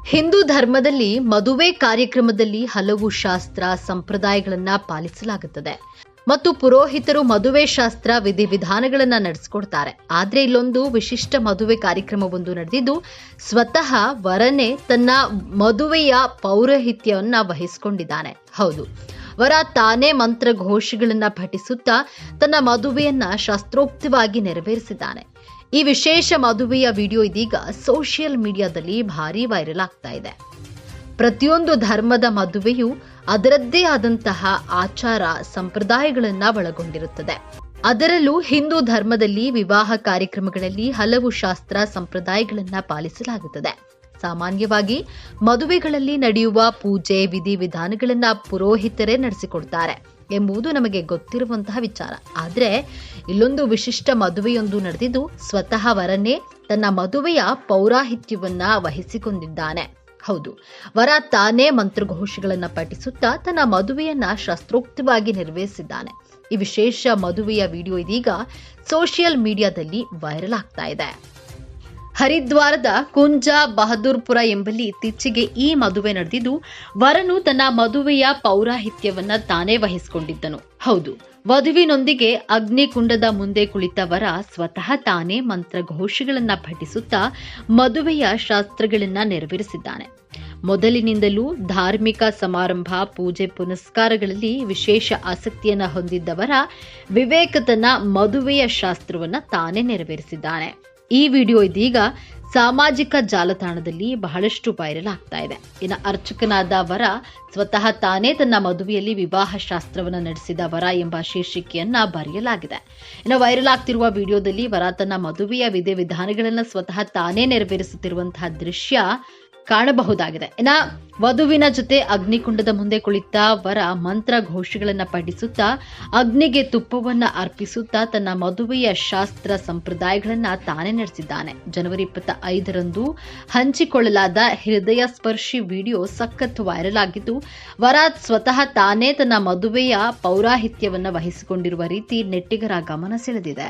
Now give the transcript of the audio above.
ಹಿಂದೂ ಧರ್ಮದಲ್ಲಿ ಮದುವೆ ಕಾರ್ಯಕ್ರಮದಲ್ಲಿ ಹಲವು ಶಾಸ್ತ್ರ ಸಂಪ್ರದಾಯಗಳನ್ನ ಪಾಲಿಸಲಾಗುತ್ತದೆ ಮತ್ತು ಪುರೋಹಿತರು ಮದುವೆ ಶಾಸ್ತ್ರ ವಿಧಿವಿಧಾನಗಳನ್ನ ನಡೆಸಿಕೊಡ್ತಾರೆ. ಆದ್ರೆ ಇಲ್ಲೊಂದು ವಿಶಿಷ್ಟ ಮದುವೆ ಕಾರ್ಯಕ್ರಮವೊಂದು ನಡೆದಿದ್ದು ಸ್ವತಃ ವರನೇ ತನ್ನ ಮದುವೆಯ ಪೌರೋಹಿತ್ಯವನ್ನ ವಹಿಸಿಕೊಂಡಿದ್ದಾನೆ. ಹೌದು, ವರ ತಾನೇ ಮಂತ್ರ ಘೋಷಗಳನ್ನ ಪಠಿಸುತ್ತಾ ತನ್ನ ಮದುವೆಯನ್ನ ಶಾಸ್ತ್ರೋಕ್ತವಾಗಿ ನೆರವೇರಿಸಿದ್ದಾನೆ. ಈ ವಿಶೇಷ ಮದುವೆಯ ವಿಡಿಯೋ ಇದೀಗ ಸೋಷಿಯಲ್ ಮೀಡಿಯಾದಲ್ಲಿ ಭಾರಿ ವೈರಲ್ ಆಗ್ತಾ ಇದೆ. ಪ್ರತಿಯೊಂದು ಧರ್ಮದ ಮದುವೆಯು ಅದರದ್ದೇ ಆದಂತಹ ಆಚಾರ ಸಂಪ್ರದಾಯಗಳನ್ನ ಒಳಗೊಂಡಿರುತ್ತದೆ. ಅದರಲ್ಲೂ ಹಿಂದೂ ಧರ್ಮದಲ್ಲಿ ವಿವಾಹ ಕಾರ್ಯಕ್ರಮಗಳಲ್ಲಿ ಹಲವು ಶಾಸ್ತ್ರ ಸಂಪ್ರದಾಯಗಳನ್ನ ಪಾಲಿಸಲಾಗುತ್ತದೆ. ಸಾಮಾನ್ಯವಾಗಿ ಮದುವೆಗಳಲ್ಲಿ ನಡೆಯುವ ಪೂಜೆ ವಿಧಿವಿಧಾನಗಳನ್ನ ಪುರೋಹಿತರೇ ನಡೆಸಿಕೊಡ್ತಾರೆ ಎಂಬುದು ನಮಗೆ ಗೊತ್ತಿರುವಂತಹ ವಿಚಾರ. ಆದ್ರೆ ಇಲ್ಲೊಂದು ವಿಶಿಷ್ಟ ಮದುವೆಯೊಂದು ನಡೆದಿದ್ದು ಸ್ವತಃ ವರನೇ ತನ್ನ ಮದುವೆಯ ಪೌರಾಹಿತ್ಯವನ್ನ ವಹಿಸಿಕೊಂಡಿದ್ದಾನೆ. ಹೌದು, ವರ ತಾನೇ ಮಂತ್ರಘೋಷಗಳನ್ನ ಪಠಿಸುತ್ತಾ ತನ್ನ ಮದುವೆಯನ್ನ ಶಾಸ್ತ್ರೋಕ್ತವಾಗಿ ನೆರವೇರಿಸಿದ್ದಾನೆ. ಈ ವಿಶೇಷ ಮದುವೆಯ ವಿಡಿಯೋ ಇದೀಗ ಸೋಷಿಯಲ್ ಮೀಡಿಯಾದಲ್ಲಿ ವೈರಲ್ ಆಗ್ತಾ ಇದೆ. ಹರಿದ್ವಾರದ ಕುಂಜ ಬಹದ್ದೂರ್ಪುರ ಎಂಬಲ್ಲಿ ಇತ್ತೀಚೆಗೆ ಈ ಮದುವೆ ನಡೆದಿದ್ದು ವರನು ತನ್ನ ಮದುವೆಯ ಪೌರಾಹಿತ್ಯವನ್ನ ತಾನೇ ವಹಿಸಿಕೊಂಡಿದ್ದನು. ಹೌದು, ವಧುವಿನೊಂದಿಗೆ ಅಗ್ನಿಕುಂಡದ ಮುಂದೆ ಕುಳಿತ ವರ ಸ್ವತಃ ತಾನೇ ಮಂತ್ರಘೋಷಗಳನ್ನ ಪಠಿಸುತ್ತಾ ಮದುವೆಯ ಶಾಸ್ತ್ರಗಳನ್ನ ನೆರವೇರಿಸಿದ್ದಾನೆ. ಮೊದಲಿನಿಂದಲೂ ಧಾರ್ಮಿಕ ಸಮಾರಂಭ ಪೂಜೆ ಪುನಸ್ಕಾರಗಳಲ್ಲಿ ವಿಶೇಷ ಆಸಕ್ತಿಯನ್ನ ಹೊಂದಿದ್ದವರ ವಿವೇಕ ತನ್ನ ಮದುವೆಯ ಶಾಸ್ತ್ರವನ್ನ ತಾನೇ ನೆರವೇರಿಸಿದ್ದಾನೆ. ಈ ವಿಡಿಯೋ ಇದೀಗ ಸಾಮಾಜಿಕ ಜಾಲತಾಣದಲ್ಲಿ ಬಹಳಷ್ಟು ವೈರಲ್ ಆಗ್ತಾ ಇದೆ. ಇನ್ನು ಅರ್ಚಕನಾದ ವರ ಸ್ವತಃ ತಾನೇ ತನ್ನ ಮದುವೆಯಲ್ಲಿ ವಿವಾಹ ಶಾಸ್ತ್ರವನ್ನು ನಡೆಸಿದ ವರ ಎಂಬ ಶೀರ್ಷಿಕೆಯನ್ನ ಬರೆಯಲಾಗಿದೆ. ಇನ್ನು ವೈರಲ್ ಆಗ್ತಿರುವ ವಿಡಿಯೋದಲ್ಲಿ ವರ ತನ್ನ ಮದುವೆಯ ವಿಧಿವಿಧಾನಗಳನ್ನು ಸ್ವತಃ ತಾನೇ ನೆರವೇರಿಸುತ್ತಿರುವಂತಹ ದೃಶ್ಯ ಕಾಣಬಹುದಾಗಿದೆ. ಇನ್ನು ವಧುವಿನ ಜೊತೆ ಅಗ್ನಿಕುಂಡದ ಮುಂದೆ ಕುಳಿತ ವರ ಮಂತ್ರ ಘೋಷಗಳನ್ನ ಪಠಿಸುತ್ತಾ ಅಗ್ನಿಗೆ ತುಪ್ಪವನ್ನ ಅರ್ಪಿಸುತ್ತಾ ತನ್ನ ಮದುವೆಯ ಶಾಸ್ತ್ರ ಸಂಪ್ರದಾಯಗಳನ್ನ ತಾನೇ ನಡೆಸಿದ್ದಾನೆ. ಜನವರಿ 25ರಂದು ಹಂಚಿಕೊಳ್ಳಲಾದ ಹೃದಯ ಸ್ಪರ್ಶಿ ವಿಡಿಯೋ ಸಖತ್ ವೈರಲ್ ಆಗಿದ್ದು ವರ ಸ್ವತಃ ತಾನೇ ತನ್ನ ಮದುವೆಯ ಪೌರಾಹಿತ್ಯವನ್ನ ವಹಿಸಿಕೊಂಡಿರುವ ರೀತಿ ನೆಟ್ಟಿಗರ ಗಮನ ಸೆಳೆದಿದೆ.